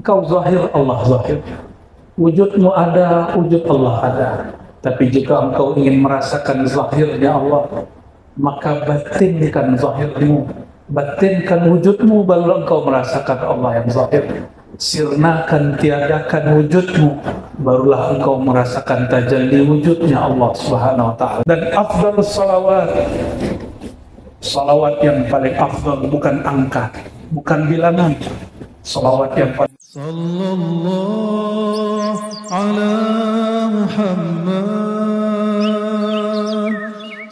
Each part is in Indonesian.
Engkau zahir, Allah zahir. Wujudmu ada, wujud Allah ada. Tapi jika engkau ingin merasakan zahirnya Allah, maka batinkan zahirmu, batinkan wujudmu, baru engkau merasakan Allah yang zahir. Sirnakan, tiadakan wujudmu, barulah engkau merasakan tajalli wujudnya Allah Subhanahu wa ta'ala. Dan afdal salawat, salawat yang paling afdal bukan angka, bukan bilangan. Salawat yang paling sallallahu ala Muhammad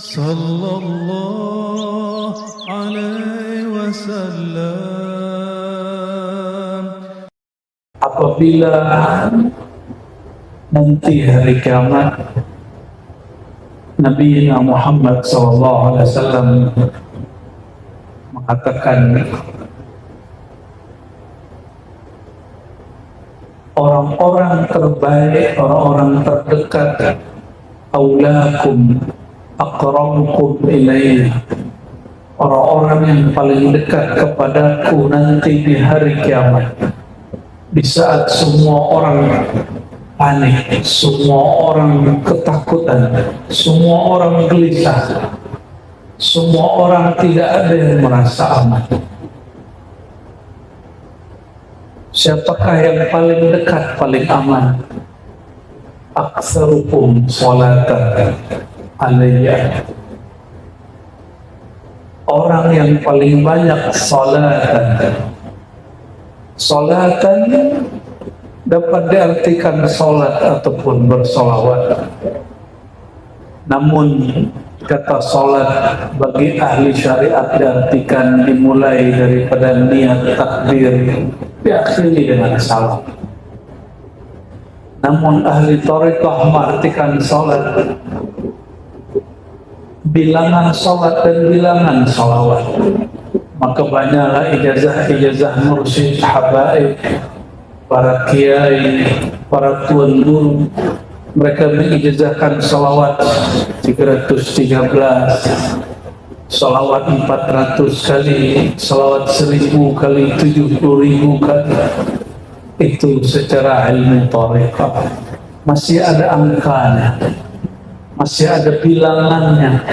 sallallahu alaihi wasallam. Apabila nanti hari kiamat Nabi Muhammad SAW mengatakan, orang-orang terbaik, orang-orang terdekat, aulakum aqrabukum ilayya, orang-orang yang paling dekat kepadaku nanti di hari kiamat, di saat semua orang panik, semua orang ketakutan, semua orang gelisah, semua orang tidak ada yang merasa aman. Siapakah yang paling dekat, paling aman? Aktsarukum sholatan alayya, orang yang paling banyak sholatan. Sholatan dapat diartikan sholat ataupun bersolawat. Namun kata sholat bagi ahli syariat diartikan dimulai daripada niat takbir, diakhiri dengan salam. Namun ahli thariqah mengartikan sholat bilangan sholat dan bilangan sholawat. Maka banyaklah ijazah-ijazah mursyid, habaib, para kiai, para tuan guru, mereka mengijazahkan salawat 313, salawat 400 kali, salawat 1000 kali, 70.000 kali. Itu secara ilmu thariqah. Masih ada angkanya, masih ada bilangannya,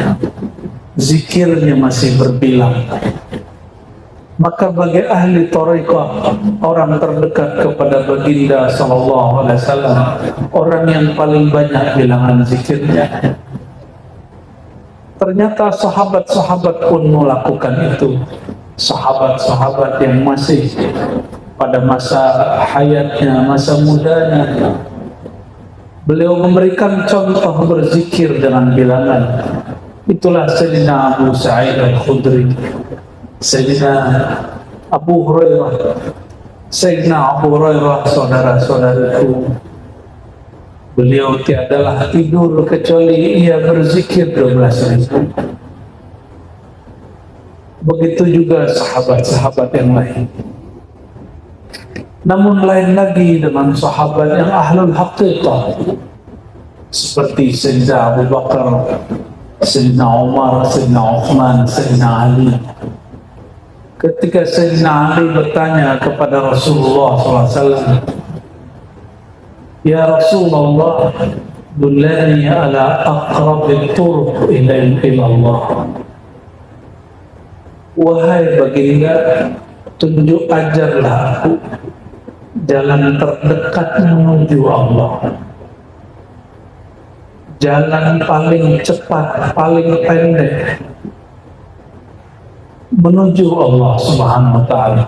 zikirnya masih berbilang. Maka bagi ahli thariqah, orang terdekat kepada baginda sallallahu alaihi wasallam, orang yang paling banyak bilangan zikirnya. Ternyata sahabat-sahabat pun melakukan itu. Sahabat-sahabat yang masih pada masa hayatnya, masa mudanya, beliau memberikan contoh berzikir dengan bilangan. Itulah Sayyidina Abu Sa'id Al-Khudri, Sayyidina Abu Hurairah. Sayyidina Abu Hurairah, saudara-saudaraku, beliau tiadalah tidur kecuali ia berzikir 12.000. Begitu juga sahabat-sahabat yang lain. Namun lain lagi dengan sahabat yang ahlul haqiqah, seperti Sayyidina Abu Bakar, Sayyidina Umar, Sayyidina Uthman, Sayyidina Ali. Ketika Sayyidina Ali bertanya kepada Rasulullah SAW, "Ya Rasulullah, dullani ala aqrabi turuq ila Allah." Wahai baginda, tunjuk ajarlah aku jalan terdekat menuju Allah, jalan paling cepat, paling pendek menuju Allah Subhanahu wa ta'ala.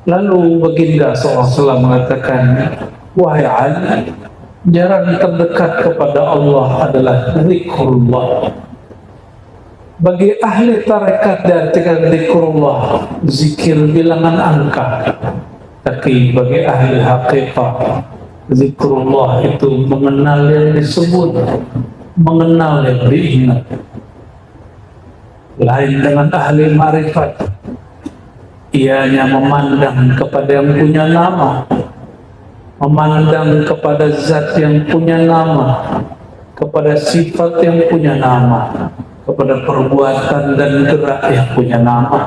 Lalu baginda SAW mengatakan, wahai Ali, jalan terdekat kepada Allah adalah zikrullah. Bagi ahli tarekat diartikan zikrullah, zikir bilangan angka. Tapi bagi ahli haqiqah, zikrullah itu mengenal yang disebut, mengenal yang diingat. Lain dengan ahli ma'rifat, ianya memandang kepada yang punya nama, memandang kepada zat yang punya nama, kepada sifat yang punya nama, kepada perbuatan dan gerak yang punya nama.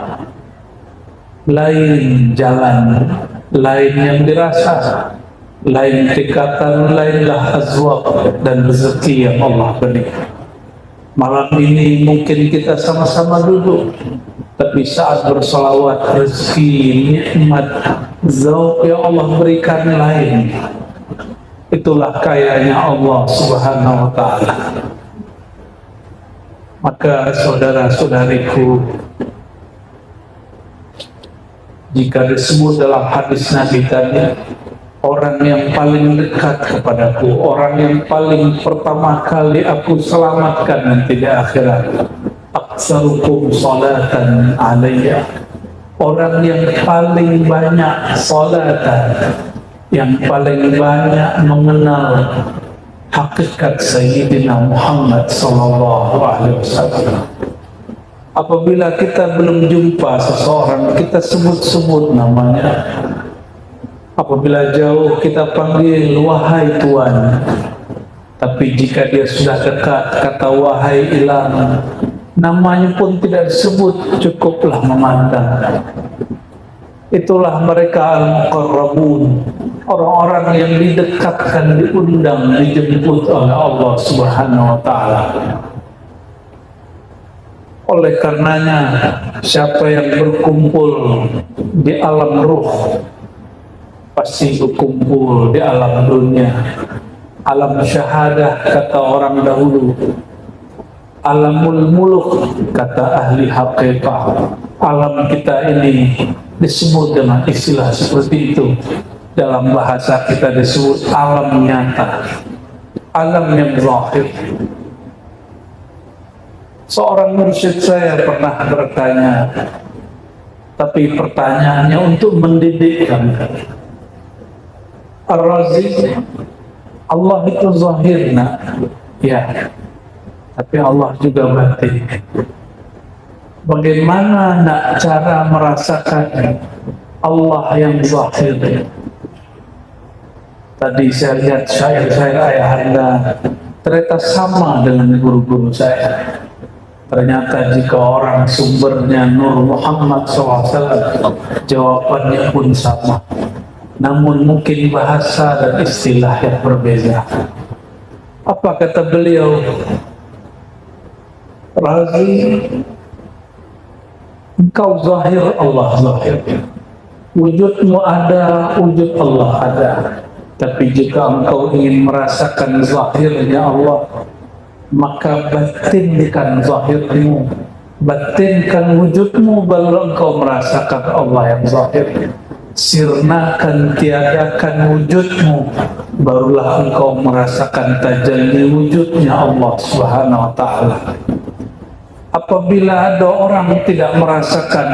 Lain jalan, lain yang dirasa, lain tingkatan, lainlah azwaq dan rezeki yang Allah beri. Malam ini mungkin kita sama-sama duduk, tapi saat bersolawat rezeki, nikmat, zauq yang Allah berikan lain. Itulah kayanya Allah Subhanahu wa ta'ala. Maka saudara-saudariku, jika disebut dalam hadis Nabi tadi, orang yang paling dekat kepadaku, orang yang paling pertama kali aku selamatkan nanti di akhirat, aktsarukum salatan alayya, orang yang paling banyak salatan, yang paling banyak mengenal hakikat Sayyidina Muhammad sallallahu alaihi wasallam. Apabila kita belum jumpa seseorang, kita sebut-sebut namanya. Apabila jauh, kita panggil wahai Tuan. Tapi jika dia sudah dekat, kata wahai ilang, namanya pun tidak disebut, cukuplah memandang. Itulah mereka al-muqarrabun, orang-orang yang didekatkan, diundang, dijemput oleh Allah Subhanahu wa ta'ala. Oleh karenanya, siapa yang berkumpul di alam ruh pasti berkumpul di alam dunia. Alam syahadah kata orang dahulu, alamul muluk kata ahli haqiqah. Alam kita ini disebut dengan istilah seperti itu. Dalam bahasa kita disebut alam nyata, alam yang zahir. Seorang mursyid saya pernah bertanya, tapi pertanyaannya untuk mendidikkan. Ar-Razi, Allah itu zahir, nak, ya, tapi Allah juga batin. Bagaimana nak cara merasakan Allah yang zahir? Tadi saya lihat syair-syair ayahanda, ternyata sama dengan guru-guru saya. Ternyata jika orang sumbernya Nur Muhammad SAW, jawabannya pun sama. Namun mungkin bahasa dan istilah yang berbeda. Apa kata beliau? Razi, engkau zahir, Allah zahir. Wujudmu ada, wujud Allah ada. Tapi jika engkau ingin merasakan zahirnya Allah, maka batinkan zahirmu, batinkan wujudmu, baru engkau merasakan Allah yang zahir. Sirnakan, tiadakan wujudmu, barulah engkau merasakan tajalli wujudnya Allah Subhanahu wa ta'ala. Apabila ada orang tidak merasakan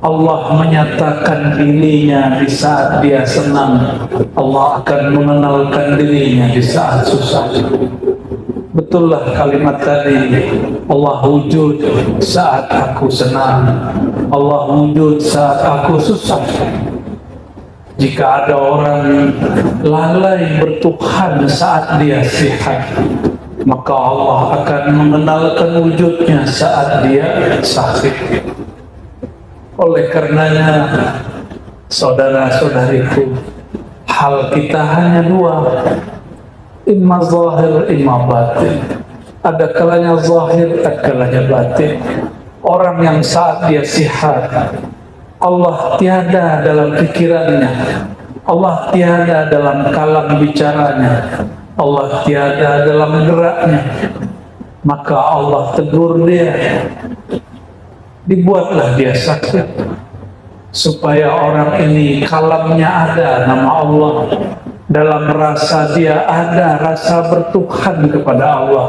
Allah menyatakan dirinya di saat dia senang, Allah akan mengenalkan dirinya di saat susah. Betullah kalimat tadi, Allah wujud saat aku senang, Allah wujud saat aku susah. Jika ada orang lalai bertuhan saat dia sehat, maka Allah akan mengenalkan wujudnya saat dia sakit. Oleh karenanya, saudara-saudariku, hal kita hanya dua, imma zahir, imma batin. Ada kalanya zahir, ada kalanya batin. Orang yang saat dia sihat, Allah tiada dalam pikirannya, Allah tiada dalam kalam bicaranya, Allah tiada dalam geraknya, maka Allah tegur dia, dibuatlah dia sakit, supaya orang ini kalamnya ada nama Allah, dalam rasa dia ada rasa bertuhan kepada Allah,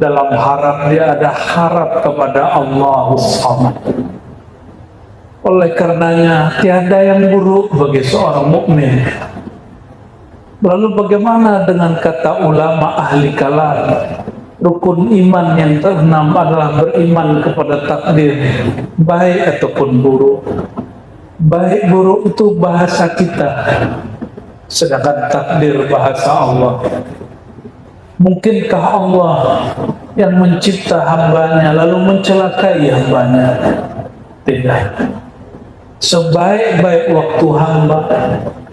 dalam harap dia ada harap kepada Allahus Samad. Oleh karenanya tiada yang buruk bagi seorang mukmin. Lalu bagaimana dengan kata ulama ahli kalam? Rukun iman yang keenam adalah beriman kepada takdir, baik ataupun buruk. Baik buruk itu bahasa kita, sedangkan takdir bahasa Allah. Mungkinkah Allah yang mencipta hambanya lalu mencelakai hambanya? Tidak. Sebaik-baik waktu hamba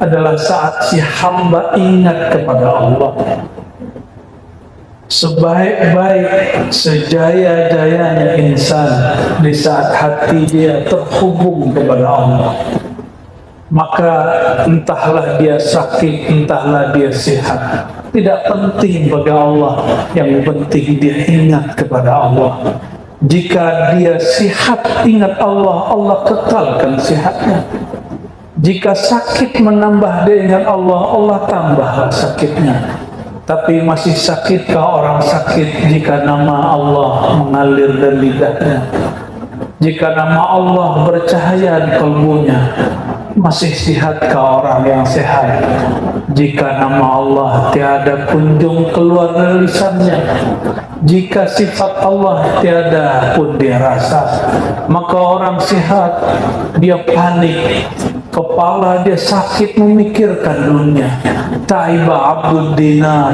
adalah saat si hamba ingat kepada Allah. Sebaik-baik, sejaya-jayanya insan di saat hati dia terhubung kepada Allah. Maka entahlah dia sakit, entahlah dia sehat, tidak penting bagi Allah. Yang penting dia ingat kepada Allah. Jika dia sihat ingat Allah, Allah kekalkan sihatnya. Jika sakit menambah dia ingat Allah, Allah tambahlah sakitnya. Tapi masih sakitkah orang sakit jika nama Allah mengalir dari lidahnya? Jika nama Allah bercahaya di kalbunya? Masih sihatkah orang yang sehat jika nama Allah tiada kunjung keluar dari lisannya? Jika sifat Allah tiada pun dia rasa, maka orang sehat dia panik, kepala dia sakit memikirkan dunia. Taiba abdud dinar,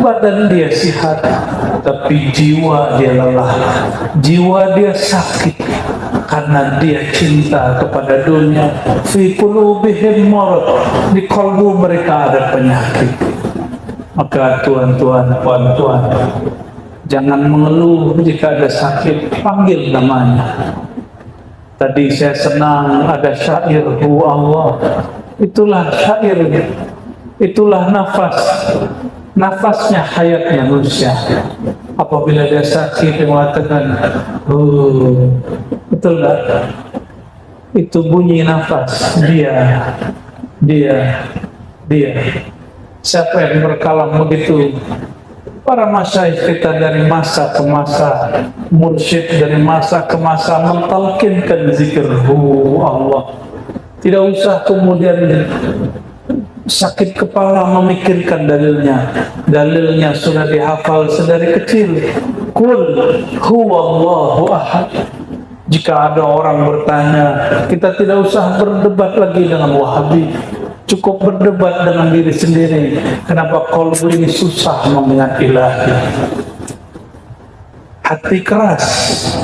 badan dia sehat tapi jiwa dia lelah, jiwa dia sakit karena dia cinta kepada dunia. Fi qulubihim marad, di kalbu mereka ada penyakit. Maka tuan-tuan, puan-puan, jangan mengeluh jika ada sakit, panggil namanya. Tadi saya senang ada syair hu Allah. Itulah syairnya, itulah nafasnya hayat manusia. Apabila dia sakit dia mengatakan betul tak? Itu bunyi nafas dia. Siapa yang berkalam begitu? Para masyayikh kita dari masa ke masa, mursyid dari masa ke masa mentalkinkan zikirhu Allah. Tidak usah kemudian sakit kepala memikirkan dalilnya sudah dihafal sedari kecil. Qul huwallahu ahad. Jika ada orang bertanya, kita tidak usah berdebat lagi dengan Wahabi, cukup berdebat dengan diri sendiri. Kenapa kalbu ini susah mengingat ilahi? Hati keras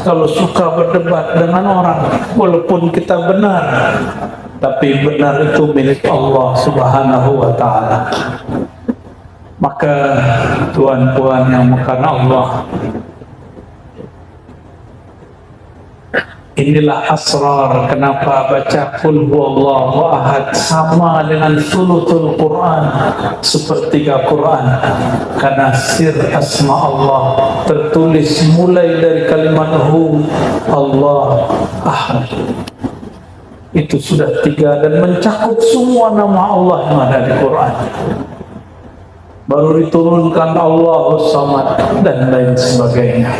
kalau suka berdebat dengan orang, walaupun kita benar, tapi benar itu milik Allah Subhanahu wa Ta'ala. Maka tuan-tuan yang makan Allah, inilah asrar kenapa baca qul huwallahu ahad sama dengan sulutul Quran, sepertiga Quran. Karena sir asma Allah tertulis mulai dari kalimat hu Allah ahad. Itu sudah 3 dan mencakup semua nama Allah yang ada di Quran. Baru diturunkan Allahus Samad dan lain sebagainya.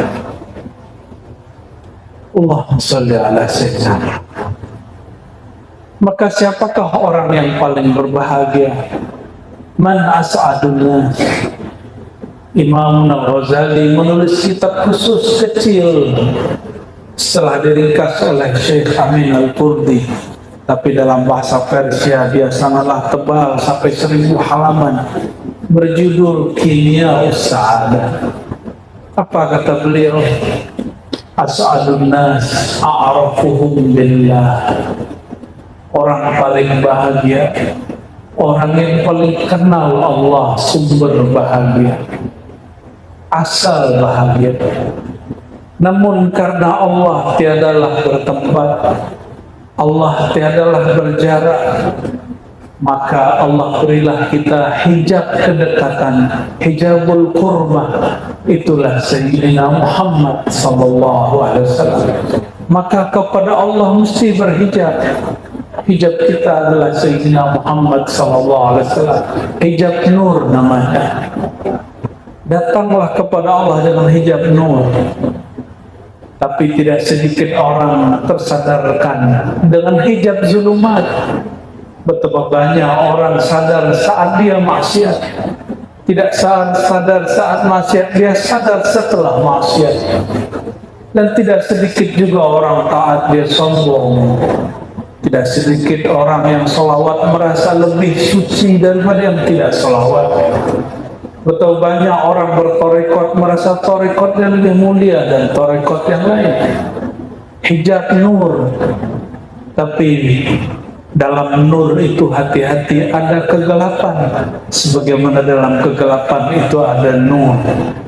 Allahumma sholli ala sayyidina. Maka siapakah orang yang paling berbahagia? Man as'adun nas. Imam Al-Ghazali menulis kitab khusus kecil setelah diringkas oleh Syekh Amin Al-Kurdi, tapi dalam bahasa Persia dia sangatlah tebal sampai 1000 halaman, berjudul Kimia Sa'adah. Apa kata beliau? As'adun nas a'rafuhum billah. Orang paling bahagia, orang yang paling kenal Allah, sumber bahagia, asal bahagia. Namun karena Allah tiadalah bertempat, Allah tiadalah berjarak, maka Allah berilah kita hijab kedekatan, hijabul qurbah. Itulah Sayyidina Muhammad sallallahu alaihi wasallam. Maka kepada Allah mesti berhijab. Hijab kita adalah Sayyidina Muhammad sallallahu alaihi wasallam. Hijab nur namanya. Datanglah kepada Allah dengan hijab nur. Tapi tidak sedikit orang tersadarkan dengan hijab zulumat. Betapa banyak orang sadar saat dia maksiat, tidak sadar saat maksiat, dia sadar setelah maksiat. Dan tidak sedikit juga orang taat dia sombong. Tidak sedikit orang yang sholawat merasa lebih suci daripada yang tidak sholawat. Betapa banyak orang bertorekot merasa torekotnya lebih mulia dan torekot yang lain. Hijab nur. Tapi dalam nur itu hati-hati, ada kegelapan. Sebagaimana dalam kegelapan itu ada nur.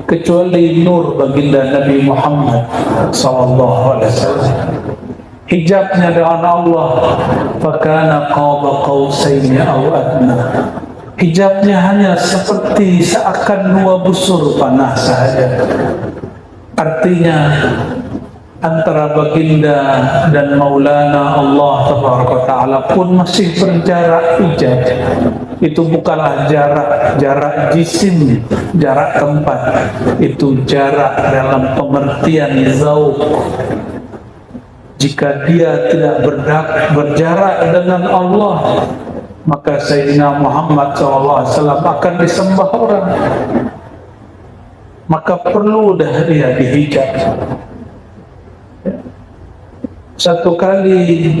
Kecuali nur baginda Nabi Muhammad SAW. Hijabnya dengan Allah. Fakana qaba qausaini aw adna. Hijabnya hanya seperti seakan 2 busur panah saja. Artinya antara baginda dan Maulana Allah Taala pun masih berjarak hijab. Itu bukanlah jarak jisim, jarak tempat. Itu jarak dalam pengertian zauq. Jika dia tidak berjarak dengan Allah, maka Sayyidina Muhammad SAW akan disembah orang. Maka perlu dah dia dihijab. Satu kali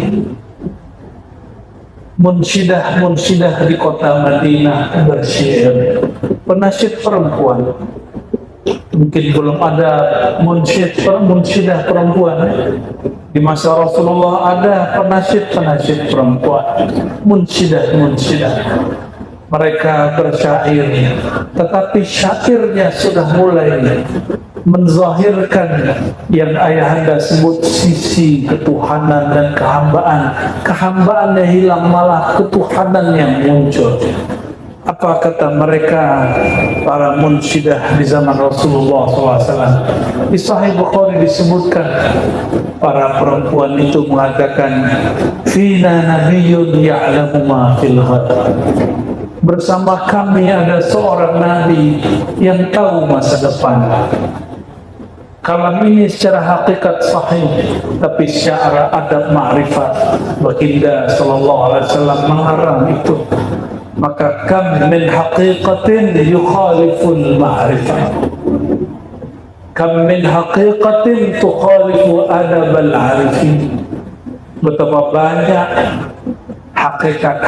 munsyidah di kota Madinah bersyair, penasihat perempuan. Mungkin belum ada munsyidah perempuan. Di masa Rasulullah ada penasihat perempuan, munsyidah. Mereka bersyair, tetapi syairnya sudah mulai menzahirkan yang ayahanda sebut sisi ketuhanan dan kehambaan. Kehambaannya hilang, malah ketuhanan yang muncul. Apa kata mereka, para munsyidah di zaman Rasulullah SAW? Di Sahih Bukhari disebutkan, para perempuan itu mengatakan, Fina nabiyyun ya'lamu ma fil ghad. Bersama kami ada seorang nabi yang tahu masa depan. Kalam ini secara hakikat sahih, tapi secara adab ma'rifat baginda sallallahu alaihi wasallam melarang itu. Maka kam min haqiqatin yukhaliful ma'rifah, kam min haqiqatin tukhalifu adab al-arifin. Betapa banyak hakikat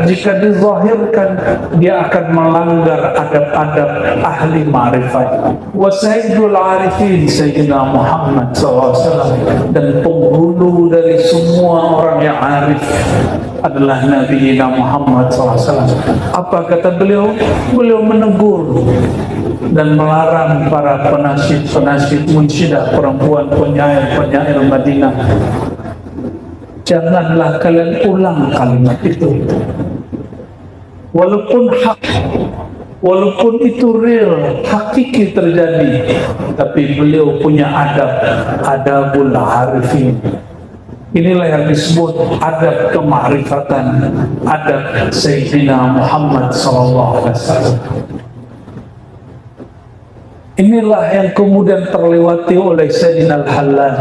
jika dizahirkan dia akan melanggar adab-adab ahli ma'rifat. Wa sayyidul arifin Sayyidina Muhammad SAW, dan penghulu dari semua orang yang arif adalah Nabi Muhammad SAW. Apa kata beliau? Beliau menegur dan melarang para penasihat munsyidah perempuan, penyair Madinah, janganlah kalian ulang kalimat itu. Walaupun hak, walaupun itu real, hakiki terjadi, tapi beliau punya adabul arifin. Inilah yang disebut adab kemakrifatan, adab Sayyidina Muhammad SAW. Inilah yang kemudian terlewati oleh Sayyidina Al-Hallaj.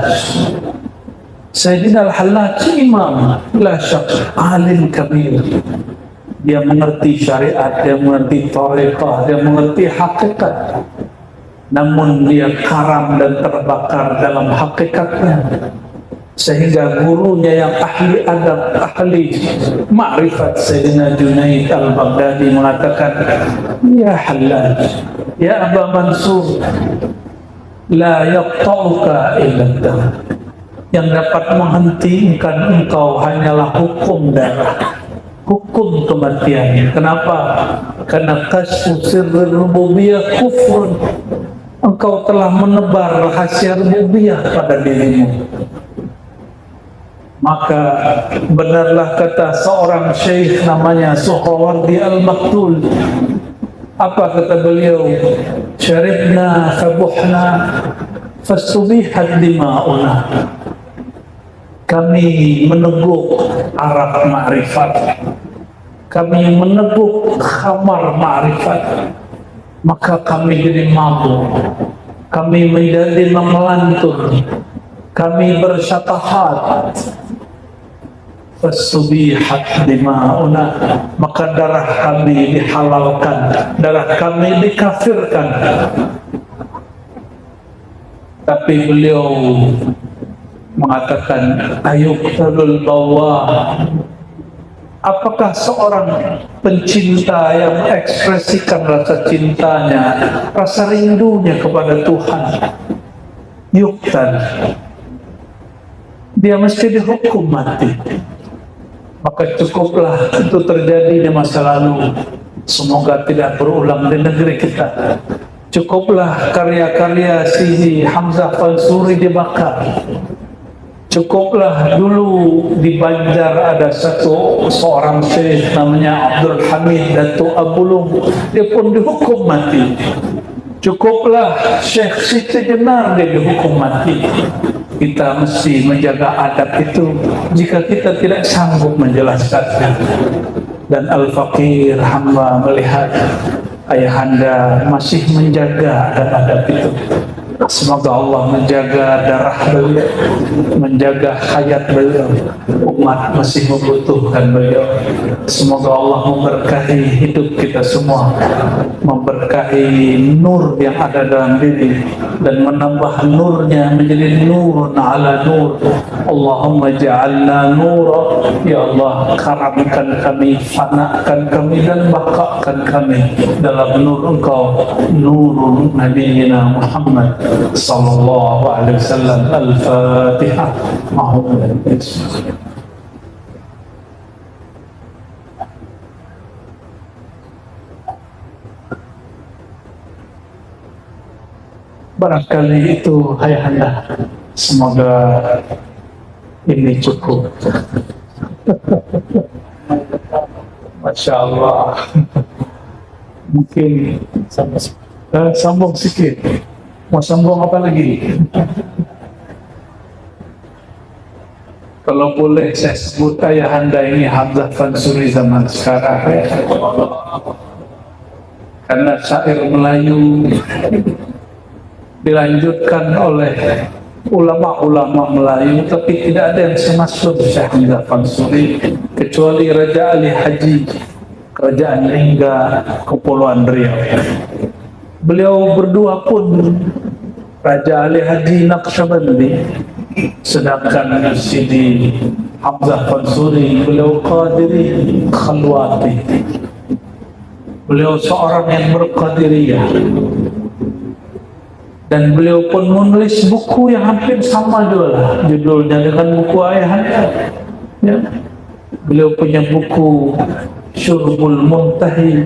Sayyidina Al-Hallaj imam, la syak, alim kabir. Dia mengerti syariat, dia mengerti tariqah, dia mengerti hakikat. Namun dia karam dan terbakar dalam hakikatnya. Sehingga gurunya yang ahli adab, ahli ma'rifat, Sayyidina Junaid al-Baghdadi mengatakan, Ya Hallaj, ya Aba Mansur, la yaqta'uka illa dam. Yang dapat menghentikan engkau hanyalah hukum darah, hukum kematian. Kenapa? Karena kasfu sirrul rububiyah kufrun. Engkau telah menebar rahasia rububiyah pada dirimu. Maka benarlah kata seorang syekh namanya Suhrawardi Al-Maktul. Apa kata beliau? Syaribna fabuhna fastubihat dima'una. Kami meneguk arak ma'rifat, kami meneguk khamar ma'rifat, maka kami jadi mabuk, kami menjadi memelantur, kami bersyatahat. Fasubihat dima'una, maka darah kami dihalalkan, darah kami dikafirkan. Tapi beliau mengatakan, ayuqtalul bawah. Apakah seorang pencinta yang mengekspresikan rasa cintanya, rasa rindunya kepada Tuhan, yuqtal, dia mesti dihukum mati. Maka cukuplah itu terjadi di masa lalu, semoga tidak berulang di negeri kita. Cukuplah karya-karya Sidi Hamzah Fansuri dibakar. Cukuplah dulu di Banjar ada seorang syekh namanya Abdul Hamid Datuk Abulung, dia pun dihukum mati. Cukuplah Syekh Siti Jenar, dia dihukum mati. Kita mesti menjaga adab itu jika kita tidak sanggup menjelaskannya. Dan Al-Faqir hamba melihat ayahanda masih menjaga adab-adab itu. Semoga Allah menjaga darah beliau, menjaga hayat beliau. Umat masih membutuhkan beliau. Semoga Allah memberkahi hidup kita semua, memberkahi nur yang ada dalam diri, dan menambah nurnya menjadi nurun ala nur. Allahumma ja'alna nura. Ya Allah, karamkan kami, fanakan kami, dan bakakan kami dalam nur Engkau, nurun Nabiina Muhammad sallallahu alaihi wasallam. Al-Fatihah. Barangkali itu ayahanda. Semoga ini cukup. Masya Allah. Mungkin sambung sikit. Mau sambung apa lagi? Kalau boleh saya sebut ayahanda ini Hamzah Fansuri zaman sekarang, karena syair Melayu dilanjutkan oleh ulama-ulama Melayu, tapi tidak ada yang semasuk Syekh Hamzah Fansuri kecuali Raja Ali Haji, Kerajaan Lingga, Kepulauan Riau. Beliau berdua pun, Raja Ali Haji Naqsyabandi, sedangkan Sidi Hamzah Fansuri beliau Qadiri Khalwati. Beliau seorang yang berqadiriyah, dan beliau pun menulis buku yang hampir sama juga judulnya dengan buku ayahanda. Ya. Beliau punya buku Syurbul Muntahi,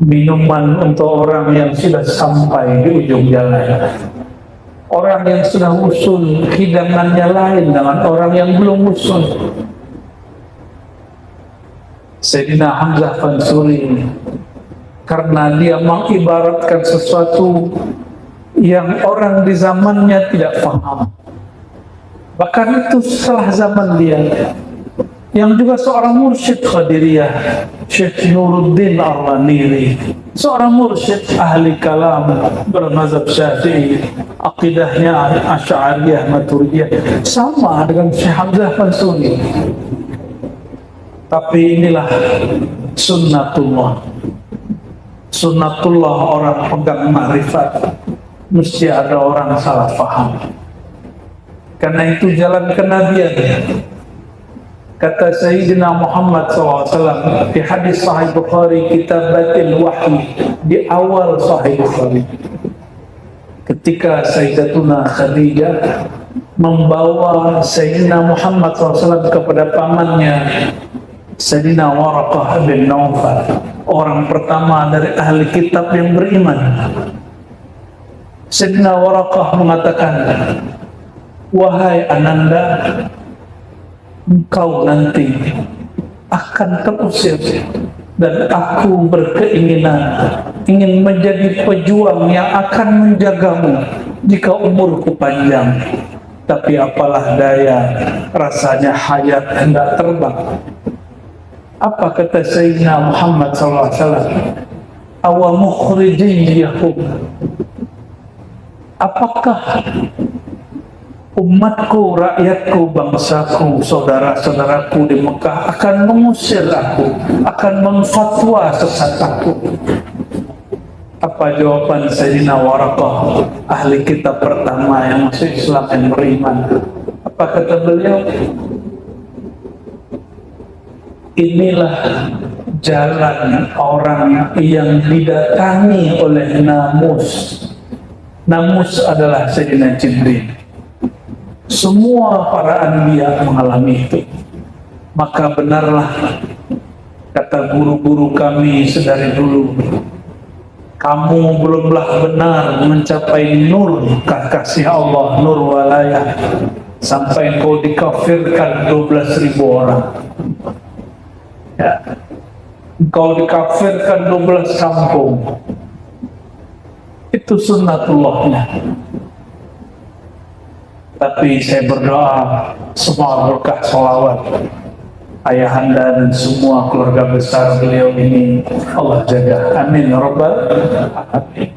minuman untuk orang yang sudah sampai di ujung jalan. Orang yang sudah usul, hidangannya lain dengan orang yang belum usul. Sayyidina Hamzah Fansuri, karena dia mengibaratkan sesuatu yang orang di zamannya tidak faham, bahkan itu setelah zaman dia, yang juga seorang mursyid Qadiriyah, Syekh Nuruddin Ar-Raniri, seorang mursyid ahli kalam bermazhab Syafi'i, akidahnya Asy'ariyah Maturidiyah, sama dengan Syekh Hamzah Fansuri. Tapi inilah sunnatullah. Sunnatullah orang pegang ma'rifat, mesti ada orang salah faham. Karena itu jalan kenabian. Kata Sayyidina Muhammad SAW di hadis Sahih Bukhari, Kitabatil Wahyi, di awal Sahih Bukhari, ketika Sayyidatuna Khadijah membawa Sayyidina Muhammad SAW kepada pamannya Sayyidina Waraqah bin Naufal, orang pertama dari ahli kitab yang beriman. Sayyidina Waraqah mengatakan, wahai Ananda, engkau nanti akan terusir, dan aku berkeinginan ingin menjadi pejuang yang akan menjagamu jika umurku panjang. Tapi apalah daya, rasanya hayat hendak terbang. Apa kata Sayyidina Muhammad SAW? Awa mukhrijiyahum, apakah umatku, rakyatku, bangsaku, saudara-saudaraku di Mekah akan mengusir aku, akan memfatwa sesat aku? Apa jawaban Sayyidina Waraqah, ahli kitab pertama yang masuk Islam yang beriman? Apa kata beliau? Inilah jalan orang yang didatangi oleh namus. Namus adalah Sayyidina Jibril. Semua para anbiya mengalami itu. Maka benarlah kata guru-guru kami sedari dulu, kamu belumlah benar mencapai nur kasih Allah, nur walayah, sampai engkau dikafirkan 12.000 orang. Ya. Engkau dikafirkan 12 kampung. Itu sunnatullahnya. Tapi saya berdoa semua berkah salawat ayahanda dan semua keluarga besar beliau ini Allah jaga. Amin ya rabbal alamin.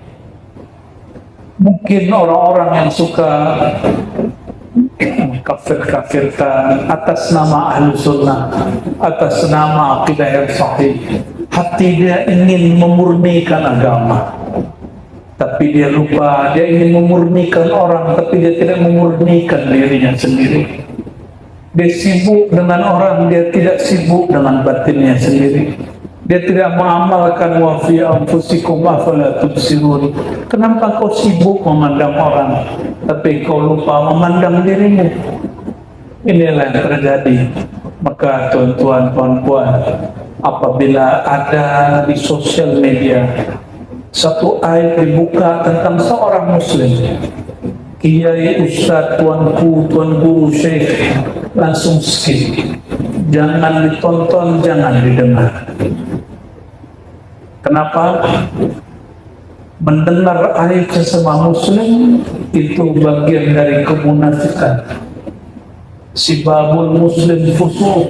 Mungkin orang-orang yang suka kafir-kafirkan atas nama ahlu sunnah, atas nama akidah yang sahih, hati dia ingin memurnikan agama, tapi dia lupa, dia ingin memurnikan orang, tapi dia tidak memurnikan dirinya sendiri. Dia sibuk dengan orang, dia tidak sibuk dengan batinnya sendiri. Dia tidak mengamalkan wa fi anfusikum afala tubsirun. Kenapa kau sibuk memandang orang, tapi kau lupa memandang dirimu? Inilah yang terjadi. Maka tuan-tuan, puan-puan, apabila ada di sosial media satu ayat dibuka tentang seorang muslim, kiai, ustaz, tuanku, tuan guru, syekh, langsung skip. Jangan ditonton, jangan didengar. Kenapa? Mendengar ayat sesama muslim itu bagian dari kemunafikan. Sibabul muslim fusuq,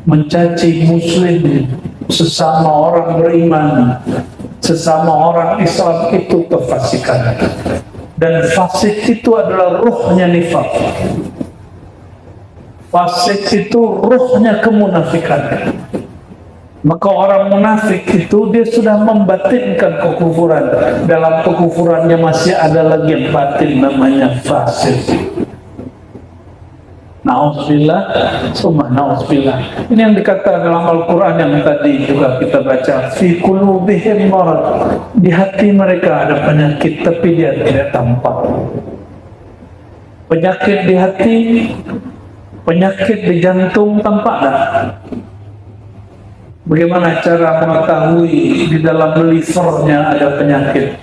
mencaci muslim, sesama orang beriman, sesama orang Islam, itu kefasikan. Dan fasik itu adalah ruhnya nifaq. Fasik itu ruhnya kemunafikan. Maka orang munafik itu dia sudah membatinkan kekufuran. Dalam kekufurannya masih ada lagi yang batin, namanya fasik. Na'udzubillah, summa na'udzubillah. Ini yang dikatakan dalam Al-Quran yang tadi juga kita baca. Fi qulubihim marad. Di hati mereka ada penyakit, tapi dia tidak tampak. Penyakit di hati, penyakit di jantung tampak tak? Bagaimana cara mengetahui di dalam livernya ada penyakit?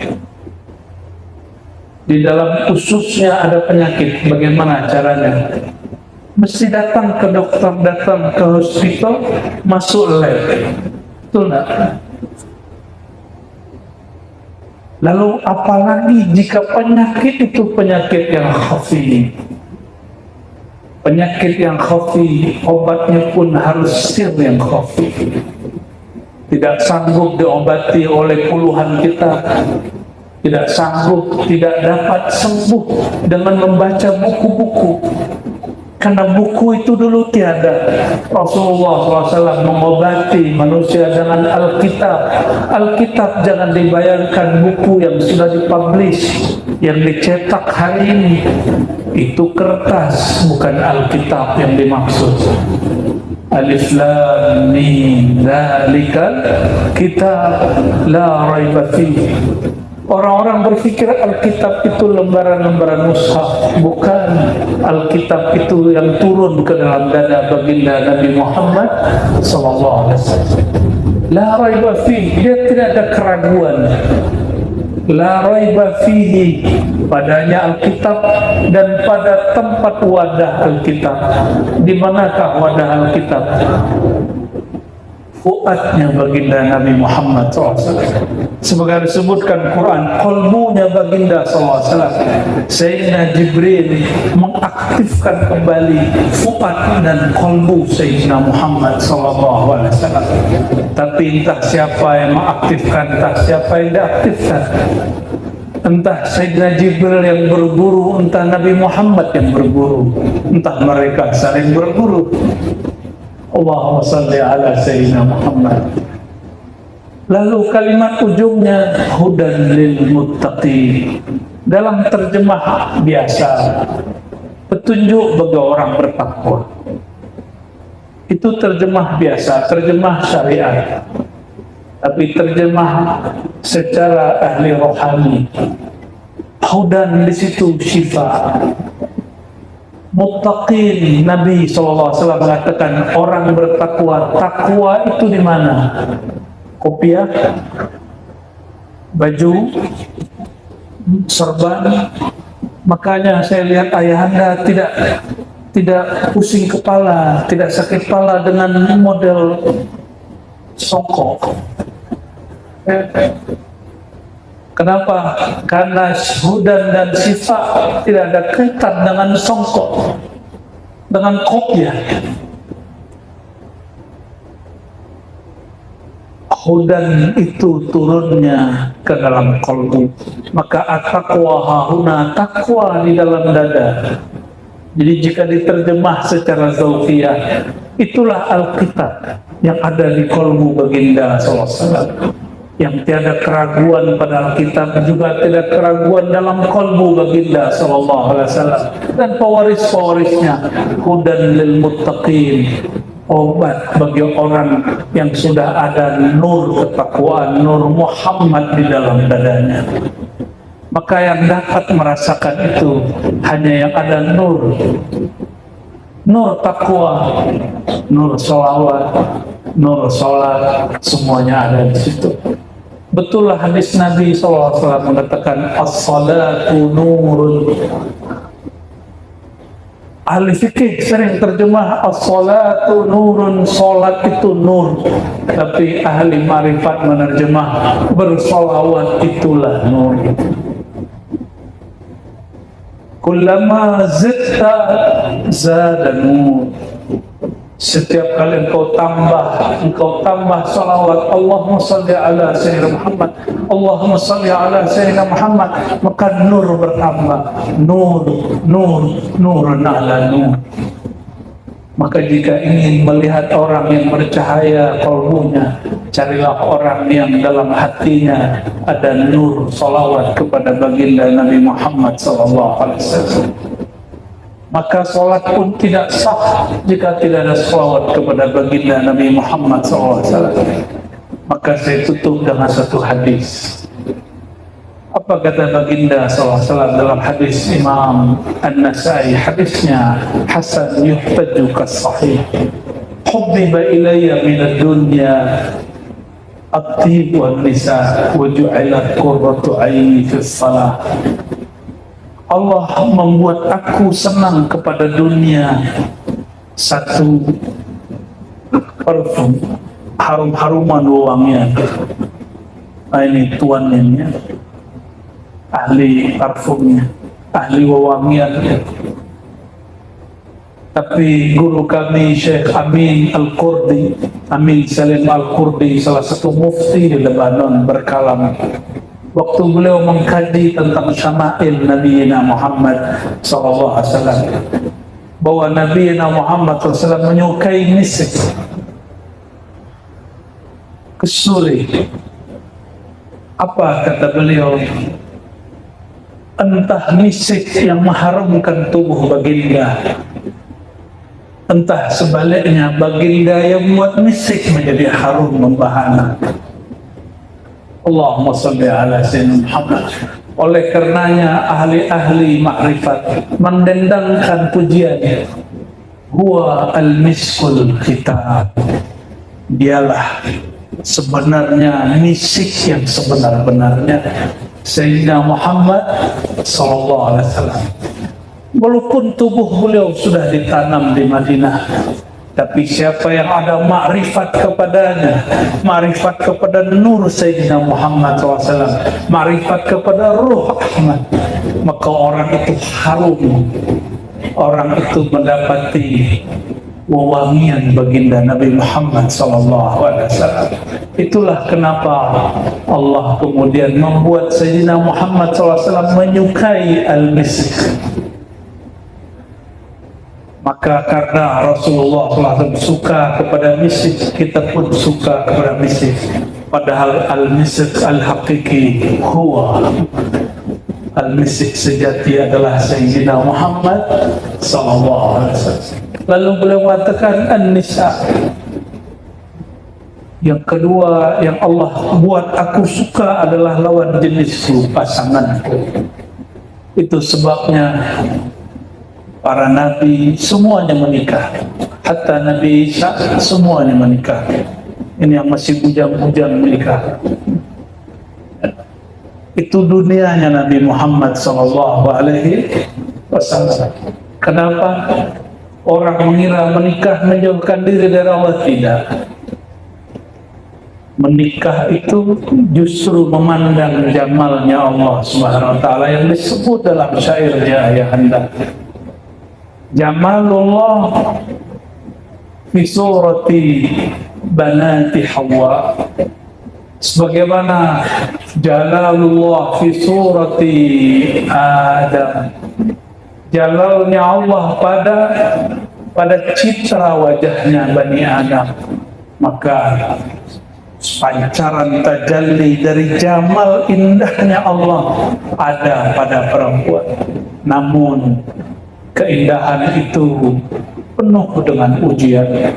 Di dalam ususnya ada penyakit, bagaimana caranya? Mesti datang ke dokter, datang ke hospital, masuk lab. Betul tak? Lalu apalagi jika penyakit itu penyakit yang khafi. Penyakit yang khafi, obatnya pun harus sir yang khafi. Tidak sanggup diobati oleh puluhan kita. Tidak sanggup, tidak dapat sembuh dengan membaca buku-buku. Karena buku itu dulu tiada. Rasulullah SAW mengobati manusia dengan Alkitab. Alkitab jangan dibayangkan buku yang sudah dipublish, yang dicetak hari ini. Itu kertas, bukan Alkitab yang dimaksud. Alif Lam Mim, dzalikal kitab la raiba fihi. Orang-orang berpikir Alkitab itu lembaran-lembaran mushaf. Bukan. Alkitab itu yang turun ke dalam dada baginda Nabi Muhammad SAW. La raiba fihi, dia tidak ada keraguan. La raiba fihi, padanya Alkitab dan pada tempat wadah Alkitab. Di manakah wadah Alkitab? Fuadnya baginda Nabi Muhammad SAW. Sebagai disebutkan Quran, qalbunya baginda SAW. Sayyidina Jibril mengaktifkan kembali fuad dan qalbu Sayyidina Muhammad SAW. Tapi entah siapa yang mengaktifkan, entah siapa yang diaktifkan. Entah Sayyidina Jibril yang berburu, entah Nabi Muhammad yang berburu, entah mereka saling berburu. Allahumma salli ala Sayyidina Muhammad. Lalu kalimat ujungnya hudan lil muttaqin. Dalam terjemah biasa, petunjuk bagi orang bertakwa. Itu terjemah biasa, terjemah syariat. Tapi terjemah secara ahli rohani. Hudan di situ syifa. Muttaqin, Nabi SAW mengatakan orang bertakwa. Takwa itu di mana? Kopiah, baju, serban. Makanya saya lihat ayahanda tidak pusing kepala, tidak sakit kepala dengan model songkok. Kenapa? Karena hudan dan sifat tidak ada kaitan dengan songkok, dengan kopiah. Hudan itu turunnya ke dalam kalbu. Maka at-taqwa hahuna, takwa di dalam dada. Jadi jika diterjemah secara zauqiyah, itulah Alkitab yang ada di kalbu baginda SAW. Yang tiada keraguan pada Alkitab, juga tidak keraguan dalam kalbu baginda SAW. Dan pewaris-pewarisnya, hudan lil muttaqin, obat bagi orang yang sudah ada nur ketakwaan, nur Muhammad di dalam dadanya. Maka yang dapat merasakan itu hanya yang ada nur takwa, nur sholawat, nur sholat, semuanya ada di situ. Betullah hadis Nabi SAW mengatakan as-salatu nurun. Ahli fikih sering terjemah as-salatu nurun, salat itu nur. Tapi ahli marifat menerjemah bersolawat itulah nur. Kullama zitta zada nur. Setiap kali engkau tambah salawat, Allahumma salli ala Sayyidina Muhammad, Allahumma salli ala Sayyidina Muhammad, maka nur bertambah, nurun ala nur. Maka jika ingin melihat orang yang bercahaya kalbunya, carilah orang yang dalam hatinya ada nur salawat kepada baginda Nabi Muhammad SAW. Maka sholat pun tidak sah jika tidak ada sholawat kepada baginda Nabi Muhammad SAW. Maka saya tutup dengan satu hadis. Apa kata baginda SAW dalam hadis Imam An-Nasai? Hadisnya Hasan yuhtaju kas-sahih. Hubbiba ilayya minad dunya at-tib wan nisa wa ju'ilat qurratu 'aini fis salah. Allah membuat aku senang kepada dunia satu parfum, harum-haruman wangian. Nah, ini tuannya, ahli parfumnya, ahli wewangian. Tapi guru kami Syekh Amin Al-Qurdi, Amin Salim Al-Qurdi, salah satu mufti di Lebanon, berkalam waktu beliau mengkaji tentang syama'il Nabi Muhammad SAW, bahwa Nabi Muhammad SAW menyukai misik, kesuri. Apa kata beliau? Entah misik yang mengharumkan tubuh baginda, entah sebaliknya baginda yang membuat misik menjadi harum membahana. Allahumma salli ala Sayyidina Muhammad. Oleh karenanya ahli-ahli makrifat mendendangkan pujian, huwa al-miskul khitab. Dialah sebenarnya misik yang sebenar-benarnya, Sayyidina Muhammad sallallahu alaihi wasallam. Walaupun tubuh beliau sudah ditanam di Madinah, tapi siapa yang ada makrifat kepadanya, makrifat kepada nur Sayyidina Muhammad SAW, makrifat kepada ruh Ahmad, maka orang itu harum, orang itu mendapati wewangian baginda Nabi Muhammad SAW. Itulah kenapa Allah kemudian membuat Sayyidina Muhammad SAW menyukai al-misk. Maka karena Rasulullah SAW suka kepada misik, kita pun suka kepada misik. Padahal al-misik al-haqiqi huwa, al-misik sejati adalah Sayyidina Muhammad SAW. Lalu beliau mengatakan an-nisa. Yang kedua yang Allah buat aku suka adalah lawan jenisku, pasanganku. Itu sebabnya para nabi semuanya menikah, hatta Nabi Isa semuanya menikah. Ini yang masih bujang-bujang menikah. Itu dunianya Nabi Muhammad sallallahu alaihi wasallam. Kenapa orang mengira menikah menjauhkan diri dari Allah? Tidak. Menikah itu justru memandang jamalnya Allah Subhanahu wa taala yang disebut dalam syairnya Ayahanda. Jamalullah fi surati banati Hawa, sebagaimana jalalullah fi surati Adam. Jalalnya Allah pada citra wajahnya Bani Adam. Maka pancaran tajalli dari jamal indahnya Allah ada pada perempuan. Namun keindahan itu penuh dengan ujian.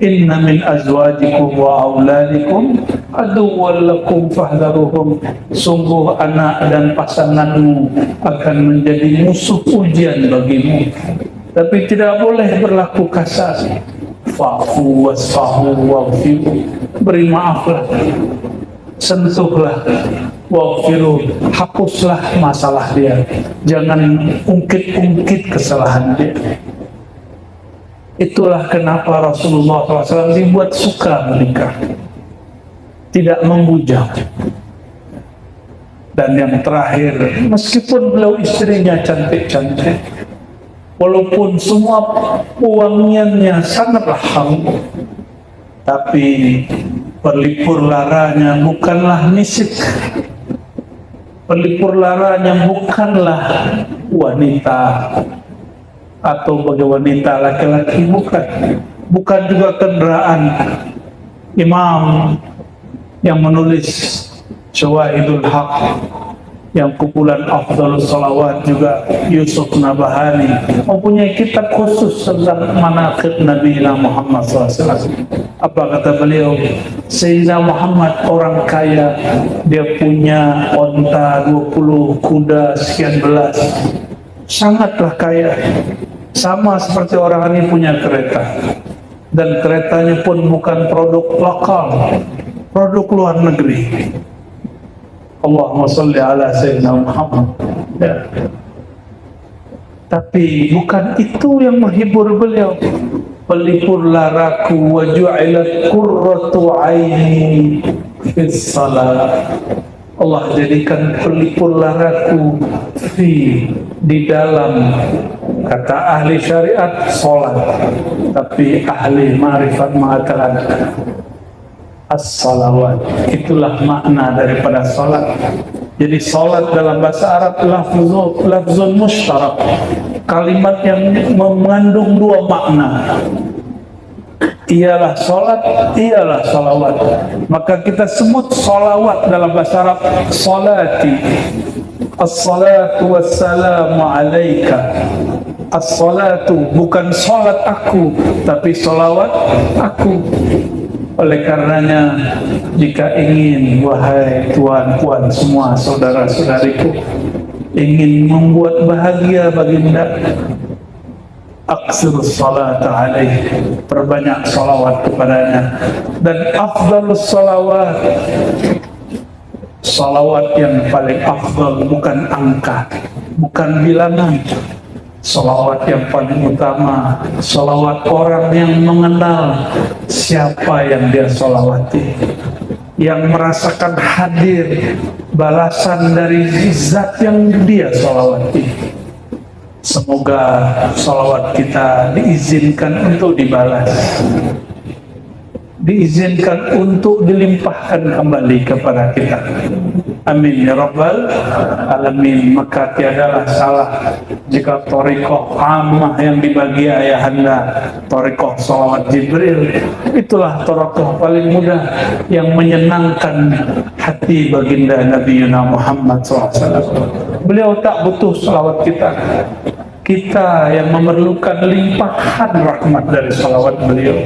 Inna min azwajikum wa auladikum aduwwan lakum fahdharuhum. Sungguh anak dan pasanganmu akan menjadi musuh ujian bagimu, tapi tidak boleh berlaku kasar. Fa'fu wasfahu waghfiru, beri maaflah, sentuhlah, waghfiru, hapuslah masalah dia, jangan ungkit-ungkit kesalahan dia. Itulah kenapa Rasulullah SAW dibuat suka menikah, tidak membujang. Dan yang terakhir, meskipun beliau istrinya cantik-cantik, walaupun semua wangiannya sangatlah harum, tapi pelipur laranya bukanlah misik, pelipur laranya bukanlah wanita atau bagi wanita laki-laki, bukan juga kendaraan. Imam yang menulis Syawahidul Haq, yang kumpulan Afdhalus Salawat, juga Yusuf Nabahani, mempunyai kitab khusus tentang manaqib Nabi Muhammad SAW. Apa kata beliau? Sayyidina Muhammad orang kaya, dia punya onta 20, kuda sekian belas, sangatlah kaya. Sama seperti orang ini punya kereta, dan keretanya pun bukan produk lokal, produk luar negeri. Allahumma sholli ala Sayyidina Muhammad. Ya. Tapi bukan itu yang menghibur beliau. Pelipur laraku wa ju'ilat qurratu aini fis salat. Allah jadikan pelipur laraku di dalam, kata ahli syariat, sholat, tapi ahli ma'rifat mengatakan as-salawat. Itulah makna daripada sholat. Jadi sholat dalam bahasa Arab lafzun mushtarak, kalimat yang mengandung dua makna. Ialah sholat, ialah salawat. Maka kita sebut salawat dalam bahasa Arab salati. As-salatu wassalamu alaika. As-salatu bukan salat aku, tapi salawat aku. Oleh karenanya, jika ingin, wahai tuan-puan semua, saudara-saudariku, ingin membuat bahagia baginda, aksirus salata alaih, perbanyak salawat kepadanya. Dan afdalus salawat, salawat yang paling afdal bukan angka, bukan bilangan. Salawat yang paling utama, salawat orang yang mengenal siapa yang dia salawati, yang merasakan hadir balasan dari zat yang dia salawati. Semoga salawat kita diizinkan untuk dibalas, diizinkan untuk dilimpahkan kembali kepada kita. Amin ya rabbal alamin. Maka tiadalah salah jika thariqah ammah yang dibagi ayahanda, thariqah salawat Jibril, itulah thariqah paling mudah yang menyenangkan hati baginda Nabi Muhammad SAW. Beliau tak butuh salawat kita, kita yang memerlukan limpahan rahmat dari salawat beliau.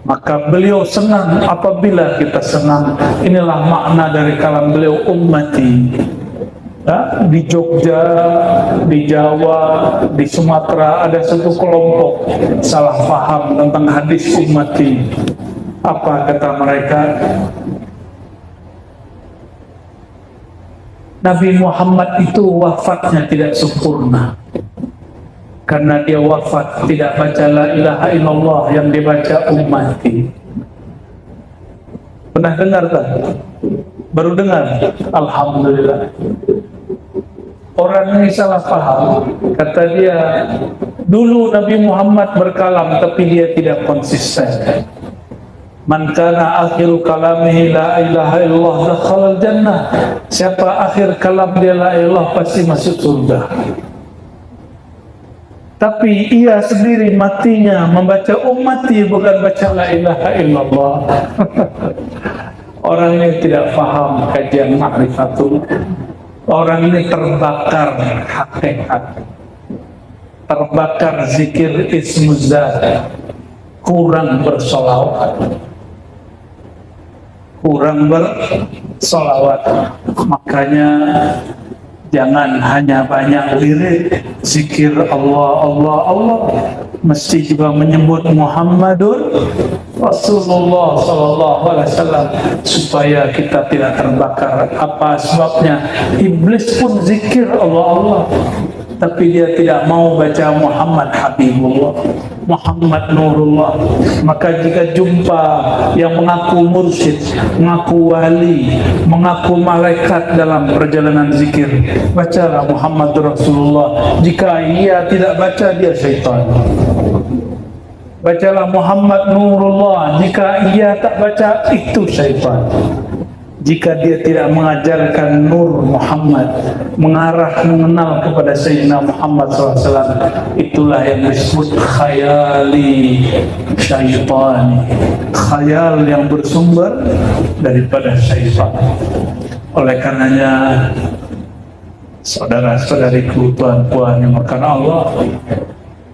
Maka beliau senang apabila kita senang. Inilah makna dari kalam beliau, ummati Nah, di Jogja, di Jawa, di Sumatera ada satu kelompok salah paham tentang hadis ummati. Apa kata mereka? Nabi Muhammad itu wafatnya tidak sempurna. Karena dia wafat tidak baca la ilaha illallah yang dibaca ummati. Pernah dengar tak? Baru dengar? Alhamdulillah. Orang ini salah paham. Kata dia, dulu Nabi Muhammad berkalam tapi dia tidak konsisten. Man kana akhiru kalamihi la ilaha illallah dakhalal jannah. Siapa akhir kalam dia la ilallah pasti masuk surga. Tapi ia sendiri matinya membaca ummati bukan baca la ilaha illallah. Orang ini tidak paham kajian ma'rifatul. Orang ini terbakar hakikat, terbakar zikir ismuzat, kurang bersolawat, makanya jangan hanya banyak lirik zikir Allah, Allah, Allah, mesti juga menyebut Muhammadur Rasulullah sallallahu alaihi wasallam supaya kita tidak terbakar. Apa sebabnya? Iblis pun zikir Allah, Allah, tapi dia tidak mau baca Muhammad Habibullah, Muhammad Nurullah. Maka jika jumpa yang mengaku mursyid, mengaku wali, mengaku malaikat dalam perjalanan zikir, bacalah Muhammad Rasulullah. Jika ia tidak baca, dia syaitan. Bacalah Muhammad Nurullah. Jika ia tak baca, itu syaitan. Jika dia tidak mengajarkan Nur Muhammad, mengenal kepada Sayyidina Muhammad SAW, itulah yang disebut khayali syaitan, khayal yang bersumber daripada syaitan. Oleh karenanya, saudara-saudariku, tuan-puan yang makan Allah,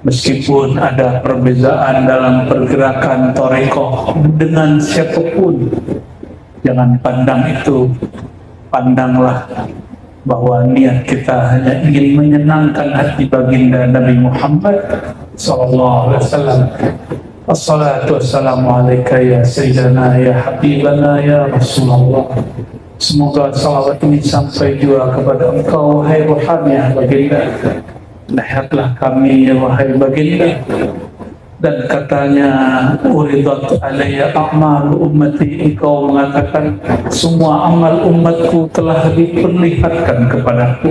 meskipun ada perbezaan dalam pergerakan thariqah dengan siapapun, jangan pandang itu. Pandanglah bahwa niat kita hanya ingin menyenangkan hati baginda Nabi Muhammad SAW. Assalatu wassalamu alaika ya Sayyidana ya Habibana ya Rasulullah. Semoga salawat ini sampai juga kepada engkau, wahai ruhani baginda. Nasihatlah kami, wahai baginda. Dan katanya, uridat alayya a'mal ummati, engkau mengatakan semua amal umatku telah diperlihatkan kepadaku.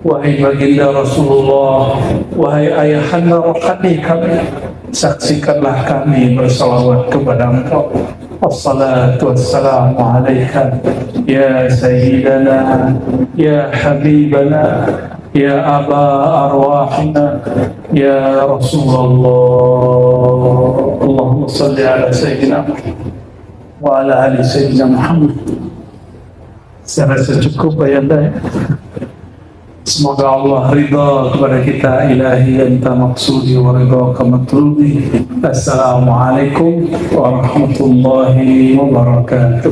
Wahai baginda Rasulullah, wahai ayahanda rohani kami, saksikanlah kami bersalawat kepada engkau. Assalatu wassalamu alaika ya sayyidana ya habibana ya aba arwahina ya Rasulullah. Allahumma salli ala sayyidina wa ala ali sayyidina Muhammad. Saya rasa cukup bayanda ya. Semoga Allah ridha kepada kita. Ilahi anta maksudi wa ridha matlubi. Assalamualaikum warahmatullahi wabarakatuh.